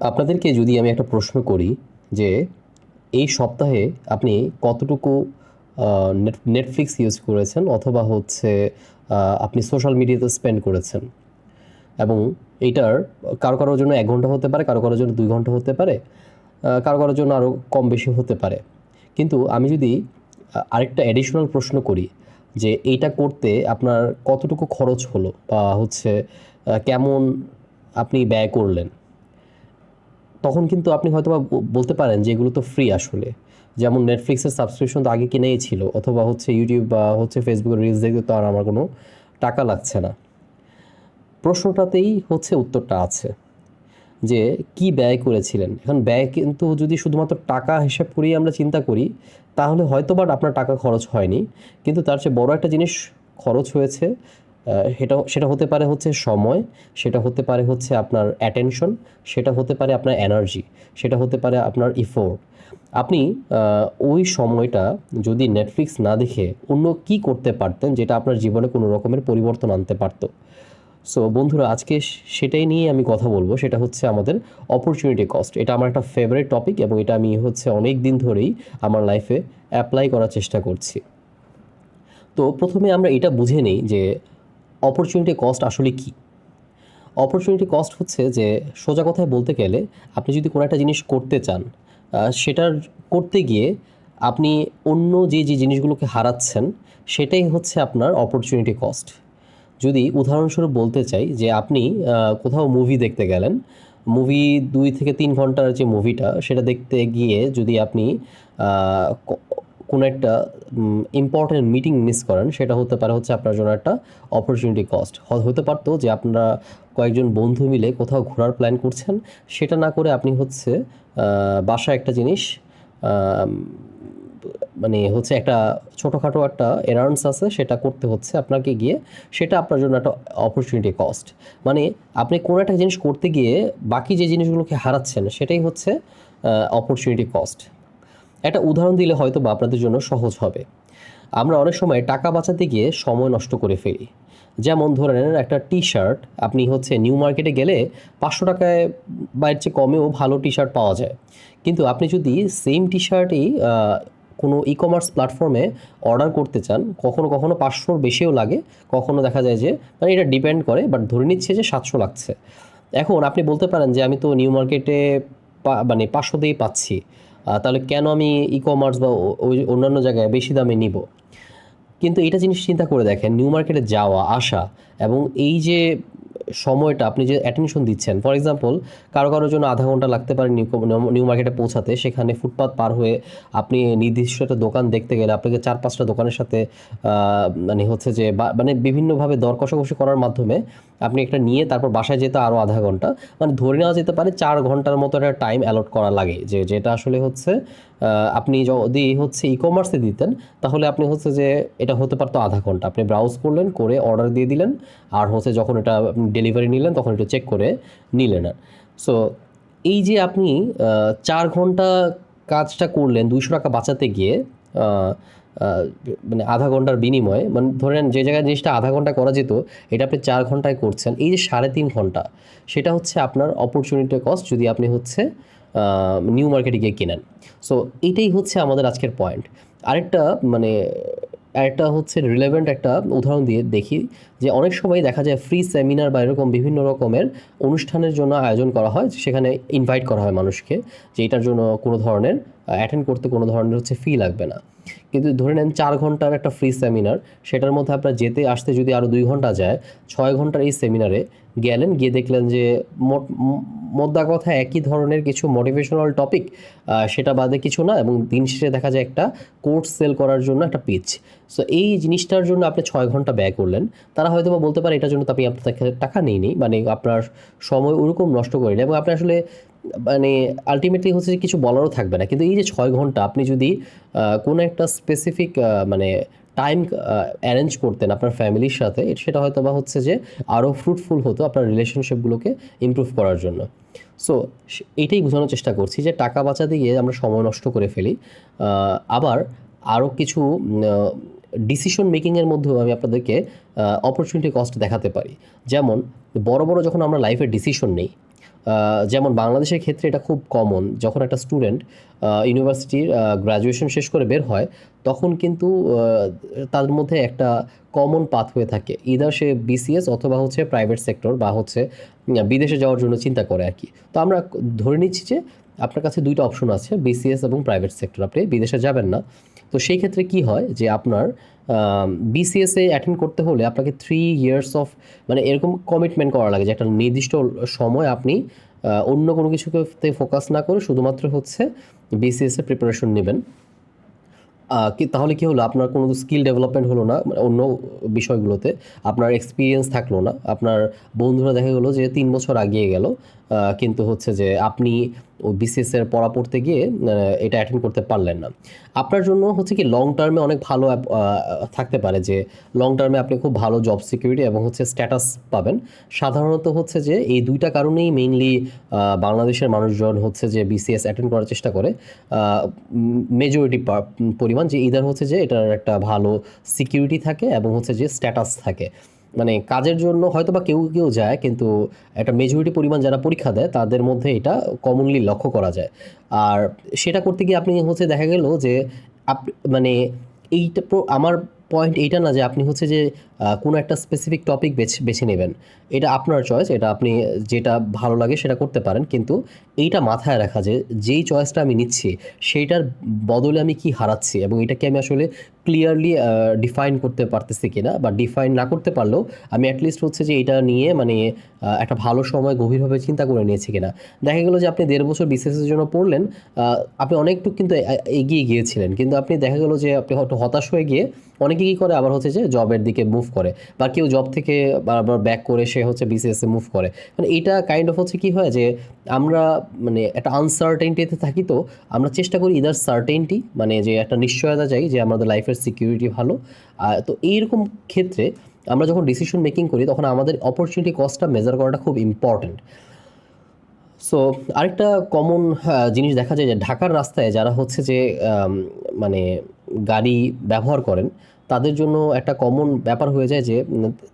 আপনাদেরকে যদি আমি একটা প্রশ্ন করি যে এই সপ্তাহে আপনি কতটুকু নেটফ্লিক্স ইউজ করেছেন অথবা হচ্ছে আপনি সোশ্যাল মিডিয়াতে স্পেন্ড করেছেন এবং এইটার কারো কারোর জন্য 1 ঘন্টা হতে পারে, কারো কারোর জন্য 2 ঘন্টা হতে পারে, কারো কারোর জন্য আরও কম বেশি হতে পারে। কিন্তু আমি যদি আরেকটা অ্যাডিশনাল প্রশ্ন করি যে এইটা করতে আপনার কতটুকু খরচ হলো বা হচ্ছে কেমন আপনি ব্যয় করলেন, তখন কিন্তু আপনি হয়তোবা বলতে পারেন যে এগুলো তো ফ্রি আসলে। যেমন নেটফ্লিক্সের সাবস্ক্রিপশন তো আগে কিনেই ছিল, অথবা হচ্ছে ইউটিউব বা হচ্ছে ফেসবুকের রিলস দেখতে তো আর আমার কোনো টাকা লাগছে না। প্রশ্নটাতেই হচ্ছে উত্তরটা আছে যে কি ব্যয় করেছিলেন। এখন ব্যয় কিন্তু যদি শুধুমাত্র টাকা হিসাব করেই আমরা চিন্তা করি, তাহলে হয়তোবা আপনার টাকা খরচ হয়নি, কিন্তু তার চেয়ে বড় একটা জিনিস খরচ হয়েছে। সেটা হতে পারে হচ্ছে সময়, সেটা হতে পারে হচ্ছে আপনার অ্যাটেনশন, সেটা হতে পারে আপনার এনার্জি, সেটা হতে পারে আপনার ইফোর্ট। আপনি ওই সময়টা যদি নেটফ্লিক্স না দেখে অন্য কি করতে পারতেন যেটা আপনার জীবনে কোনো রকমের পরিবর্তন আনতে পারতো। সো বন্ধুরা, আজকে সেটাই নিয়ে আমি কথা বলবো। সেটা হচ্ছে আমাদের অপরচুনিটি কস্ট। এটা আমার একটা ফেভারিট টপিক এবং এটা আমি হচ্ছে অনেক দিন ধরেই আমার লাইফে অ্যাপ্লাই করার চেষ্টা করছি। তো প্রথমে আমরা এটা বুঝে নিই যে অপরচুনিটি কস্ট আসলে কী। অপরচুনিটি কস্ট হচ্ছে যে, সোজা কথায় বলতে গেলে, আপনি যদি কোনো একটা জিনিস করতে চান, সেটার করতে গিয়ে আপনি অন্য যে জিনিসগুলোকে হারাচ্ছেন, সেটাই হচ্ছে আপনার অপরচুনিটি কস্ট। যদি উদাহরণস্বরূপ বলতে চাই যে আপনি কোথাও মুভি দেখতে গেলেন, মুভি 2 থেকে 3 ঘন্টার যে মুভিটা সেটা দেখতে গিয়ে যদি আপনি কোনো একটা ইম্পর্ট্যান্ট মিটিং মিস করেন, সেটা হতে পারে হচ্ছে আপনার জন্য একটা অপরচুনিটি কস্ট। হতে পারতো যে আপনারা কয়েকজন বন্ধু মিলে কোথাও ঘোরার প্ল্যান করছেন, সেটা না করে আপনি হচ্ছে বাসায় একটা জিনিস, মানে হচ্ছে একটা ছোটোখাটো একটা এরার্নস আছে, সেটা করতে হচ্ছে আপনাকে গিয়ে, সেটা আপনার জন্য একটা অপরচুনিটি কস্ট। মানে আপনি কোনো একটা জিনিস করতে গিয়ে বাকি যে জিনিসগুলোকে হারাচ্ছেন, সেটাই হচ্ছে অপরচুনিটি কস্ট। একটা উদাহরণ দিলে হয়তো বা আপনাদের জন্য সহজ হবে। আমরা অনেক সময় টাকা বাঁচাতে গিয়ে সময় নষ্ট করে ফেলি। যেমন ধরে নেন, একটা টি শার্ট আপনি হচ্ছে নিউ মার্কেটে গেলে 500 টাকায় বা এর চেয়ে কমেও ভালো টি শার্ট পাওয়া যায়। কিন্তু আপনি যদি সেম টি শার্টই কোনো ই কমার্স প্ল্যাটফর্মে অর্ডার করতে চান, কখনো কখনো 500-র বেশিও লাগে, কখনো দেখা যায় যে, মানে এটা ডিপেন্ড করে, বাট ধরে নিচ্ছে যে 700 লাগছে। এখন আপনি বলতে পারেন যে আমি তো নিউ মার্কেটে মানে 500তেই পাচ্ছি, তাহলে কেন আমি ই কমার্স বা ওই অন্যান্য জায়গায় বেশি দামে নিব। কিন্তু এটা জিনিস চিন্তা করে দেখেন, নিউ মার্কেটে যাওয়া আসা এবং এই যে সময়টা আপনি যে অ্যাটেনশন দিচ্ছেন, ফর এক্সাম্পল কারো কারোর জন্য আধা ঘন্টা লাগতে পারে নিউ মার্কেটে পৌঁছাতে। সেখানে ফুটপাথ পার হয়ে আপনি নির্দিষ্ট একটা দোকান দেখতে গেলে আপনাকে 4-5টা দোকানের সাথে মানে হচ্ছে যে মানে বিভিন্নভাবে দর কষাকষি করার মাধ্যমে আপনি একটা নিয়ে তারপর বাসায় যেতে আরও আধা ঘন্টা, মানে ধরে নেওয়া যেতে পারে 4 ঘন্টার মতো একটা টাইম অ্যালট করা লাগে। যেটা আসলে হচ্ছে আপনি যদি হচ্ছে ই কমার্সে দিতেন, তাহলে আপনি হচ্ছে যে এটা হতে পারতো আধা ঘন্টা। আপনি ব্রাউজ করলেন, করে অর্ডার দিয়ে দিলেন, আর হচ্ছে যখন এটা ডেলিভারি নিলেন তখন একটু চেক করে নিলেন। সো এই যে আপনি 4 ঘন্টা কাজটা করলেন 200 টাকা বাঁচাতে গিয়ে, আহ, আহ, মানে আধা ঘন্টার বিনিময়ে, মানে ধরেন যে জায়গায় জিনিসটা আধা ঘন্টা করা যেত, এটা আপনি 4 ঘন্টায় করছেন। এই যে 3.5 ঘন্টা, সেটা হচ্ছে আপনার অপরচুনিটি কস্ট যদি আপনি হচ্ছে নিউ মার্কেটে গিয়ে কেনেন। সো এইটাই হচ্ছে আমাদের আজকের পয়েন্ট। আরেকটা মানে আরেকটা হচ্ছে রিলেভেন্ট একটা উদাহরণ দিয়ে দেখি, যে অনেক সময় দেখা যায় ফ্রি সেমিনার বা এরকম বিভিন্ন রকমের অনুষ্ঠানের জন্য আয়োজন করা হয়, সেখানে ইনভাইট করা হয় মানুষকে, যে এটার জন্য কোনো ধরনের অ্যাটেন্ড করতে কোনো ধরনের হচ্ছে ফি লাগবে না। কিন্তু ধরে নেন 4 ঘন্টার একটা ফ্রি সেমিনার, সেটার মধ্যে আপনার যেতে আসতে যদি আরও 2 ঘন্টা যায়, 6 ঘন্টার এই সেমিনারে গেলেন, গিয়ে দেখলেন যে মোদ্দা কথা একই ধরনের কিছু মোটিভেশনাল টপিক, সেটা বাদে কিছু না, এবং দিন শেষে দেখা যায় একটা কোর্স সেল করার জন্য একটা পিচ। সো এই জিনিসটার জন্য আপনি 6 ঘন্টা ব্যয় করলেন। তারা হয়তো বা বলতে পারে এটার জন্য তো আপনি আপনার থেকে টাকা নেই, মানে আপনার সময় ওরকম নষ্ট করেন, এবং আপনি আসলে মানে আলটিমেটলি হচ্ছে যে কিছু বলারও থাকবে না। কিন্তু এই যে 6 ঘন্টা আপনি যদি কোনো একটা স্পেসিফিক মানে টাইম অ্যারেঞ্জ করতেন আপনার ফ্যামিলির সাথে, সেটা হয়তো বা হচ্ছে যে আরও ফ্রুটফুল হতো আপনার রিলেশনশিপগুলোকে ইমপ্রুভ করার জন্য। সো এইটাই বোঝানোর চেষ্টা করছি যে টাকা বাঁচাতে গিয়ে আমরা সময় নষ্ট করে ফেলি। আবার আরও কিছু ডিসিশন মেকিংয়ের মধ্যেও আমি আপনাদেরকে অপরচুনিটি কস্ট দেখাতে পারি। যেমন বড় বড় যখন আমরা লাইফে ডিসিশন নেই, যেমন বাংলাদেশের ক্ষেত্রে এটা খুব কমন, যখন একটা স্টুডেন্ট ইউনিভার্সিটির গ্র্যাজুয়েশন শেষ করে বের হয়, তখন কিন্তু তাদের মধ্যে একটা কমন পাথ হয়ে থাকে, ইদার সে বিসিএস অথবা হচ্ছে প্রাইভেট সেক্টর বা হচ্ছে বিদেশে যাওয়ার জন্য চিন্তা করে আর কি। তো আমরা ধরে নিচ্ছি যে আপনার কাছে দুইটা অপশন আছে, বিসিএস এবং প্রাইভেট সেক্টর, আপনি বিদেশে যাবেন না। তো সেই ক্ষেত্রে কি হয় যে আপনার বিসিএসে অ্যাটেন্ড করতে হলে আপনাকে 3 ইয়ার্স অফ মানে এরকম কমিটমেন্ট করা লাগে যে একটা নির্দিষ্ট সময় আপনি অন্য কোনো কিছুতে ফোকাস না করে শুধুমাত্র হচ্ছে বিসিএসের প্রিপারেশন নেবেন। তাহলে কি হলো, আপনার কোনো স্কিল ডেভেলপমেন্ট হলো না, মানে অন্য বিষয়গুলোতে আপনার এক্সপিরিয়েন্স থাকলো না, আপনার বন্ধুরা দেখা গেলো যে 3 বছর আগিয়ে গেল, কিন্তু হচ্ছে যে আপনি ওই বিসিএস এর পড়া পড়তে গিয়ে এটা অ্যাটেন্ড করতে পারলেন না। আপনার জন্য হচ্ছে কি লং টার্মে অনেক ভালো থাকতে পারে যে লং টার্মে আপনি খুব ভালো জব সিকিউরিটি এবং হচ্ছে স্ট্যাটাস পাবেন। সাধারণত হচ্ছে যে এই দুইটা কারণেই মেইনলি বাংলাদেশের মানুষজন হচ্ছে যে বিসিএস অ্যাটেন্ড করার চেষ্টা করে, মেজরিটি পরিমাণ, যে ইদার হচ্ছে যে এটার একটা ভালো সিকিউরিটি থাকে এবং হচ্ছে যে স্ট্যাটাস থাকে। মানে কাজের জন্য হয়তো বা কেউ কেউ যায়, কিন্তু একটা মেজরিটি পরিমাণ যারা পরীক্ষা দেয় তাদের মধ্যে এটা কমনলি লক্ষ্য করা যায়। আর সেটা করতে গিয়ে আপনি হচ্ছে দেখা গেল যে মানে এইটা আমার পয়েন্ট এইটা না যে আপনি হচ্ছে যে কোনো একটা স্পেসিফিক টপিক বেছে নেবেন, এটা আপনার চয়েস, এটা আপনি যেটা ভালো লাগে সেটা করতে পারেন, কিন্তু এইটা মাথায় রাখা যে যেই চয়েসটা আমি নিচ্ছি সেইটার বদলে আমি কি হারাচ্ছি এবং এটাকে আমি আসলে ক্লিয়ারলি ডিফাইন করতে পারতেছি কিনা, বা ডিফাইন না করতে পারলেও আমি অ্যাটলিস্ট হচ্ছে যে এটা নিয়ে মানে একটা ভালো সময় গভীরভাবে চিন্তা করে নিয়েছি কিনা। দেখা গেলো যে আপনি 1.5 বছর বিসিএসের জন্য পড়লেন, আপনি অনেকটুকু কিন্তু এগিয়ে গিয়েছিলেন, কিন্তু আপনি দেখা গেলো যে আপনি হয়তো হতাশ হয়ে গিয়ে অনেকে কী করে আবার হচ্ছে যে জবের দিকে মুভ করে, বা কেউ জব থেকে বারবার ব্যাক করে সে হচ্ছে বিসিএসে মুভ করে। মানে এটা কাইন্ড অফ হচ্ছে কী হয় যে আমরা মানে একটা আনসার্টেনটিতে থাকি, তো আমরা চেষ্টা করি ইদার সার্টেনটি মানে যে একটা নিশ্চয়তা চাই যে আমাদের লাইফের সিকিউরিটি ভালো। তো এইরকম ক্ষেত্রে আমরা যখন ডিসিশন মেকিং করি তখন আমাদের অপরচুনিটি কস্টটা মেজার করাটা খুব ইম্পর্ট্যান্ট। সো আরেকটা কমন জিনিস দেখা যায় যে ঢাকার রাস্তায় যারা হচ্ছে যে মানে গাড়ি ব্যবহার করেন, তাদের জন্য একটা কমন ব্যাপার হয়ে যায় যে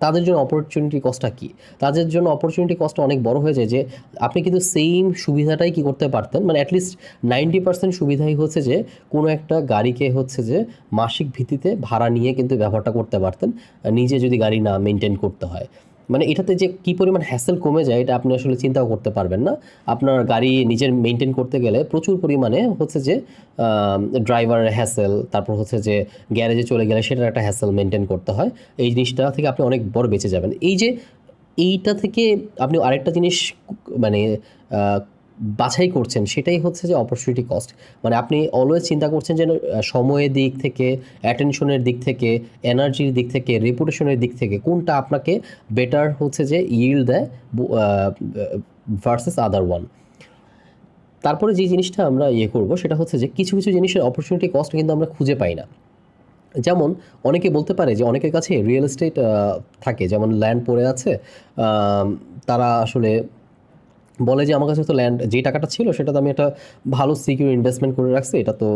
তাদের জন্য অপরচুনিটি কস্টটা কী, তাদের জন্য অপরচুনিটি কস্টটা অনেক বড় হয়ে যায় যে আপনি কিন্তু সেম সুবিধাটাই কি করতে পারতেন, মানে অ্যাটলিস্ট 90% সুবিধাই হচ্ছে যে কোনো একটা গাড়িকে হচ্ছে যে মাসিক ভিত্তিতে ভাড়া নিয়ে কিন্তু ব্যবহারটা করতে পারতেন, নিজে যদি গাড়ি না মেনটেন করতে হয়। মানে এটাতে যে কী পরিমাণ হ্যাসেল কমে যায় এটা আপনি আসলে চিন্তাও করতে পারবেন না। আপনার গাড়ি নিজের মেনটেন করতে গেলে প্রচুর পরিমাণে হচ্ছে যে ড্রাইভারের হ্যাসেল, তারপর হচ্ছে যে গ্যারেজে চলে গেলে সেটার একটা হ্যাসেল মেনটেন করতে হয়। এই জিনিসটা থেকে আপনি অনেক বড় বেঁচে যাবেন। এইটা থেকে আপনি আরেকটা জিনিস মানে বাছাই করছেন, সেটাই হচ্ছে যে অপরচুনিটি কস্ট। মানে আপনি অলওয়েজ চিন্তা করছেন যে সময়ের দিক থেকে, অ্যাটেনশনের দিক থেকে, এনার্জির দিক থেকে, রেপুটেশনের দিক থেকে কোনটা আপনাকে বেটার হচ্ছে যে ইল্ড দেয় ভার্সেস আদার ওয়ান। তারপরে যে জিনিসটা আমরা করব সেটা হচ্ছে যে কিছু কিছু জিনিসের অপরচুনিটি কস্ট কিন্তু আমরা খুঁজে পাই না। যেমন অনেকে বলতে পারে যে অনেকের কাছে রিয়েল এস্টেট থাকে, যেমন ল্যান্ড পড়ে আছে, তারা আসলে বলে যে আমার কাছে তো ল্যান্ড, যে টাকাটা ছিল সেটা তো আমি একটা ভালো সিকিউর ইনভেস্টমেন্ট করে রাখছি, এটা তো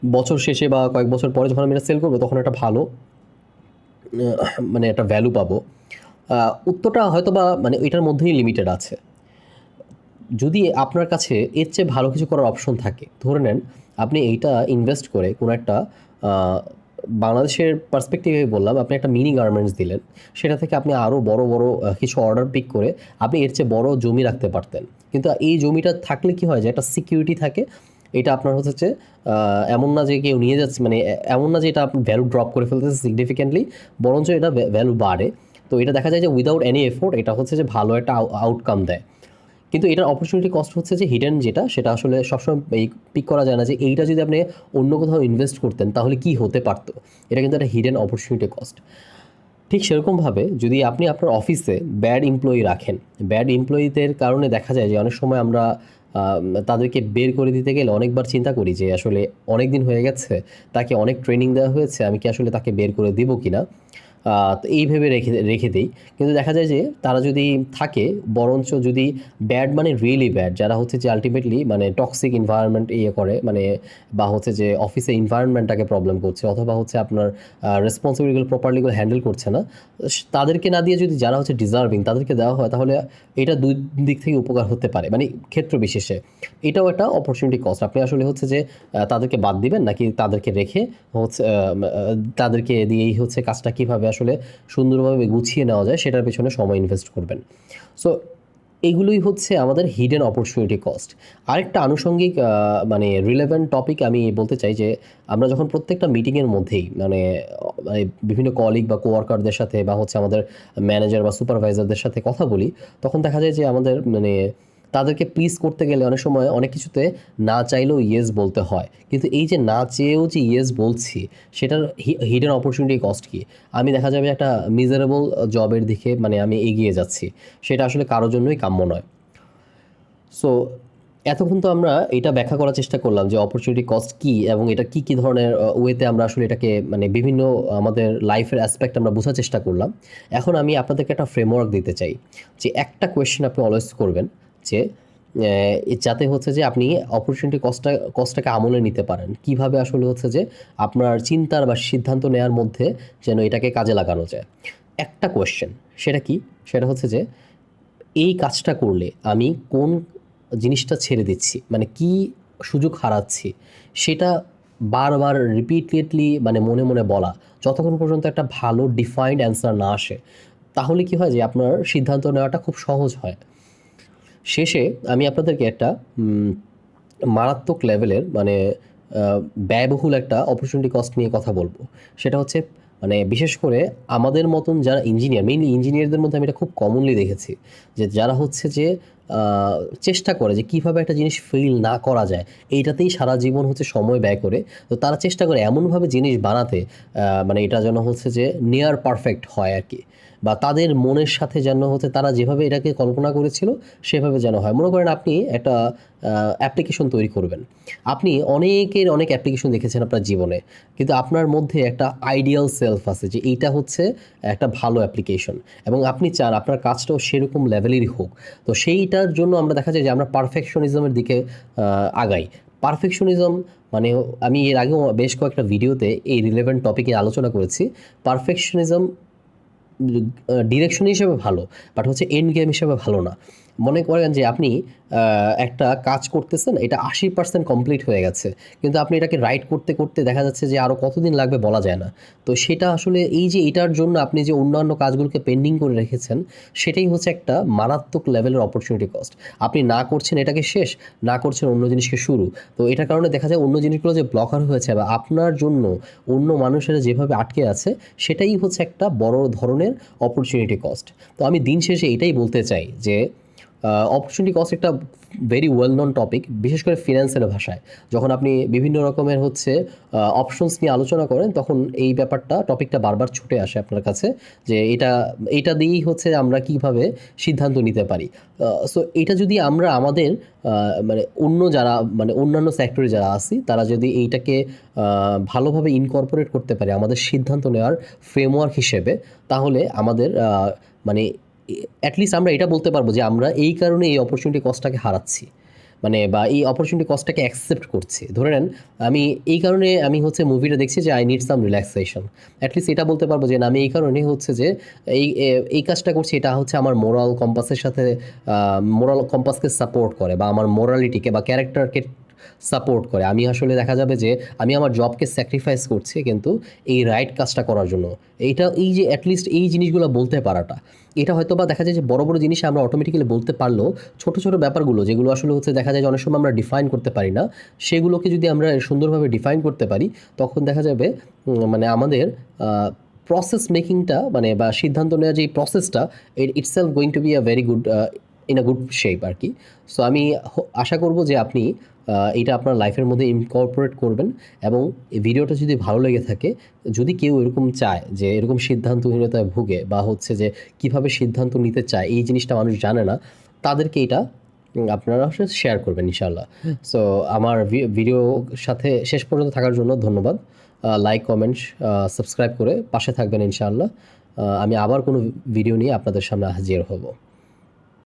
বছর শেষে বা কয়েক বছর পরে যখন আমি এটা সেল করবো তখন একটা ভালো মানে একটা ভ্যালু পাবো। উত্তরটা হয়তো বা মানে এটার মধ্যেই লিমিটেড আছে। যদি আপনার কাছে এর চেয়ে ভালো কিছু করার অপশন থাকে, ধরে নেন আপনি এইটা ইনভেস্ট করে কোনো একটা বাংলাদেশের পার্সপেক্টিভে বললাম, আপনি একটা মিনি গার্মেন্টস দিলেন, সেটা থেকে আপনি আরও বড় বড় কিছু অর্ডার পিক করে আপনি এর চেয়ে বড় জমি রাখতে পারতেন। কিন্তু এই জমিটা থাকলে কি হয় যে একটা সিকিউরিটি থাকে, এটা আপনার হচ্ছে এমন না যে কেউ নিয়ে যাচ্ছে, মানে এমন না যে এটা আপনি ভ্যালু ড্রপ করে ফেলতেছে সিগনিফিক্যান্টলি, বরঞ্চ এটা ভ্যালু বাড়ে। তো এটা দেখা যায় যে উইদাউট এনি এফোর্ট এটা হচ্ছে যে ভালো একটা আউটকাম দেয়। কিন্তু এটার অপরচুনিটি কস্ট হচ্ছে যে হিডেন, সেটা আসলে সবসময় পিক করা যায় না যে এইটা যদি আপনি অন্য কোথাও ইনভেস্ট করতেন তাহলে কি হতে পারতো। এটা কিন্তু একটা হিডেন অপরচুনিটি কস্ট। ঠিক সেরকমভাবে যদি আপনি আপনার অফিসে ব্যাড এমপ্লয়ি রাখেন, ব্যাড এমপ্লয়িদের কারণে দেখা যায় যে অনেক সময় আমরা তাদেরকে বের করে দিতে গেলে অনেকবার চিন্তা করি যে আসলে অনেক দিন হয়ে গেছে, তাকে অনেক ট্রেনিং দেওয়া হয়েছে, আমি কি আসলে তাকে বের করে দিব কি না। তো এইভাবে রেখে রেখে দেই। কিন্তু দেখা যায় যে তারা যদি থাকে, বরঞ্চ যদি ব্যাড মানে রিয়েলি ব্যাড, যারা হচ্ছে যে আলটিমেটলি মানে টক্সিক এনভায়রনমেন্ট করে, মানে বা হচ্ছে যে অফিসে এনভায়রনমেন্টটাকে প্রবলেম করছে, অথবা হচ্ছে আপনার রেসপন্সিবিলিটিগুলো প্রপারলিগুলো হ্যান্ডেল করছে না, তাদেরকে না দিয়ে যদি যারা হচ্ছে ডিজার্ভিং তাদেরকে দেওয়া হয়, তাহলে এটা দুই দিক থেকে উপকার হতে পারে, মানে ক্ষেত্র বিশেষে। এটাও একটা অপরচুনিটি কস্ট। আপনি আসলে হচ্ছে যে তাদেরকে বাদ দিবেন, নাকি তাদেরকে রেখে হচ্ছে তাদেরকে দিয়েই হচ্ছে কাজটা কীভাবে আসলে সুন্দরভাবে গুছিয়ে নেওয়া যায় সেটার পেছনে সময় ইনভেস্ট করবেন। সো এগুলোই হচ্ছে আমাদের হিডেন অপরচুনিটি কস্ট। আরেকটা আনুষঙ্গিক মানে রিলেভেন্ট টপিক আমি বলতে চাই যে আমরা যখন প্রত্যেকটা মিটিংয়ের মধ্যেই মানে বিভিন্ন কলিগ বা কোয়ার্কারদের সাথে বা হচ্ছে আমাদের ম্যানেজার বা সুপারভাইজারদের সাথে কথা বলি, তখন দেখা যায় যে আমাদের মানে তাদেরকে প্লিজ করতে গেলে অনেক সময় অনেক কিছুতে না চাইলেও ইয়েস বলতে হয়। কিন্তু এই যে না চেয়েও যে ইয়েস বলছি, সেটার হিডেন অপরচুনিটি কস্ট কী? আমি দেখা যাবে একটা মিজারেবল জবের দিকে মানে আমি এগিয়ে যাচ্ছি, সেটা আসলে কারোর জন্যই কাম্য নয়। সো এতক্ষণ তো আমরা এটা ব্যাখ্যা করার চেষ্টা করলাম যে অপরচুনিটি কস্ট কী এবং এটা কী কী ধরনের ওয়েতে আমরা আসলে এটাকে মানে বিভিন্ন আমাদের লাইফের অ্যাসপেক্ট আমরা বোঝার চেষ্টা করলাম। এখন আমি আপনাদেরকে একটা ফ্রেমওয়ার্ক দিতে চাই যে একটা কোয়েশ্চেন আপনি অলওয়েজ করবেন, যে যাতে হচ্ছে যে আপনি অপরচুনিটি কস্টটাকে আমলে নিতে পারেন। কিভাবে আসলে হচ্ছে যে আপনার চিন্তার বা সিদ্ধান্ত নেওয়ার মধ্যে যেন এটাকে কাজে লাগানো যায়। একটা কোয়েশ্চেন, সেটা কি? সেটা হচ্ছে যে এই কাজটা করলে আমি কোন জিনিসটা ছেড়ে দিচ্ছি, মানে কি সুযোগ হারাচ্ছি, সেটা বারবার রিপিটেডলি মানে মনে মনে বলা, যতক্ষণ পর্যন্ত একটা ভালো ডিফাইন্ড অ্যান্সার না আসে। তাহলে কি হয় যে আপনার সিদ্ধান্ত নেওয়াটা খুব সহজ হয়। শেষে আমি আপনাদেরকে একটা মারাত্মক লেভেলের মানে ব্যয়বহুল একটা অপরচুনিটি কস্ট নিয়ে কথা বলবো। সেটা হচ্ছে মানে বিশেষ করে আমাদের মতন যারা ইঞ্জিনিয়ার, মেইনলি ইঞ্জিনিয়ারদের মধ্যে আমি এটা খুব কমনলি দেখেছি, যে যারা হচ্ছে যে চেষ্টা করে যে কীভাবে একটা জিনিস ফেইল না করা যায়, এইটাতেই সারা জীবন হচ্ছে সময় ব্যয় করে। তো তারা চেষ্টা করে এমনভাবে জিনিস বানাতে মানে এটা যেন হচ্ছে যে নিয়ার পারফেক্ট হয় আর কি, বা তাদের মনের সাথে যেন হচ্ছে তারা যেভাবে এটাকে কল্পনা করেছিল সেভাবে যেন হয়। মনে করেন আপনি একটা অ্যাপ্লিকেশন তৈরি করবেন। আপনি অনেকের অনেক অ্যাপ্লিকেশন দেখেছেন আপনার জীবনে, কিন্তু আপনার মধ্যে একটা আইডিয়াল সেলফ আছে যে এইটা হচ্ছে একটা ভালো অ্যাপ্লিকেশন, এবং আপনি চান আপনার কাজটাও সেরকম লেভেলেরই হোক। তো সেইটার জন্য আমরা দেখা যায় যে আমরা পারফেকশনিজমের দিকে আগাই। পারফেকশনিজম মানে আমি এর আগেও বেশ কয়েকটা ভিডিওতে এই রিলেভেন্ট টপিকে আলোচনা করেছি। পারফেকশনিজম ডিরেকশন হিসেবে ভালো, বাট হচ্ছে এন্ড গেম হিসেবে ভালো না। মনে করেন যে আপনি একটা কাজ করতেছেন, এটা 80% কমপ্লিট হয়ে গেছে, কিন্তু আপনি এটাকে রাইট করতে করতে দেখা যাচ্ছে যে আরও কতদিন লাগবে বলা যায় না। তো সেটা আসলে এই যে এটার জন্য আপনি যে অন্যান্য কাজগুলোকে পেন্ডিং করে রেখেছেন, সেটাই হচ্ছে একটা মারাত্মক লেভেলের অপরচুনিটি কস্ট। আপনি না করছেন এটাকে শেষ, না করছেন অন্য জিনিসকে শুরু। তো এটার কারণে দেখা যায় অন্য জিনিসগুলো যে ব্লকার হয়েছে বা আপনার জন্য অন্য মানুষেরা যেভাবে আটকে আছে, সেটাই হচ্ছে একটা বড় ধরনের অপরচুনিটি কস্ট। তো আমি দিন শেষে এটাই বলতে চাই যে অপরচুনিটি কস্ট একটা ভেরি ওয়েল নন টপিক, বিশেষ করে ফিন্যান্সের ভাষায়। যখন আপনি বিভিন্ন রকমের হচ্ছে অপশনস নিয়ে আলোচনা করেন, তখন এই টপিকটা বারবার ছুটে আসে আপনার কাছে, যে এটা দিয়েই হচ্ছে আমরা কিভাবে সিদ্ধান্ত নিতে পারি। সো এটা যদি আমরা আমাদের মানে অন্যান্য সেক্টরে যারা আছি, তারা যদি এইটাকে ভালোভাবে ইনকর্পোরেট করতে পারে আমাদের সিদ্ধান্ত নেওয়ার ফ্রেমওয়ার্ক হিসেবে, তাহলে আমাদের মানে অ্যাটলিস্ট আমরা এটা বলতে পারবো যে আমরা এই কারণে এই অপরচুনিটি কস্টটাকে হারাচ্ছি, মানে বা এই অপরচুনিটি কস্টটাকে অ্যাকসেপ্ট করছি। ধরে নেন আমি এই কারণে আমি হচ্ছে মুভিটা দেখছি যে I need some relaxation. At least এটা বলতে পারবো যে না, আমি এই কারণে হচ্ছে যে এই কাজটা করছি, এটা হচ্ছে আমার মোরাল কম্পাসের সাথে মোরাল কম্পাসকে সাপোর্ট করে, বা আমার মোরালিটিকে বা ক্যারেক্টারকে সাপোর্ট করে। আমি আসলে দেখা যাবে যে আমি আমার জবকে স্যাক্রিফাইস করছি, কিন্তু এই রাইট কাজটা করার জন্য। এই যে অ্যাটলিস্ট এই জিনিসগুলো বলতে পারাটা, এটা হয়তো বা দেখা যায় যে বড় বড় জিনিস আমরা অটোমেটিক্যালি বলতে পারলেও ছোট ছোট ব্যাপারগুলো যেগুলো আসলে হচ্ছে দেখা যায় যে অনেক সময় আমরা ডিফাইন করতে পারি না, সেগুলোকে যদি আমরা সুন্দরভাবে ডিফাইন করতে পারি, তখন দেখা যাবে মানে আমাদের প্রসেস মেকিংটা মানে বা সিদ্ধান্ত নেওয়ার যে প্রসেসটা, itself going to be a very good in a good shape আর কি। সো আমি আশা করব যে আপনি এইটা আপনার লাইফের মধ্যে ইনকর্পোরেট করবেন, এবং এই ভিডিওটা যদি ভালো লেগে থাকে, যদি কেউ এরকম চায় যে এরকম সিদ্ধান্তহীনতায় ভুগে বা হচ্ছে যে কিভাবে সিদ্ধান্ত নিতে চায় এই জিনিসটা মানুষ জানে না, তাদেরকে এটা আপনারা শেয়ার করবেন ইনশাআল্লাহ। সো আমার ভিডিও সাথে শেষ পর্যন্ত থাকার জন্য ধন্যবাদ। লাইক, কমেন্ট, সাবস্ক্রাইব করে পাশে থাকবেন ইনশাআল্লাহ। আমি আবার কোনো ভিডিও নিয়ে আপনাদের সামনে হাজির হব।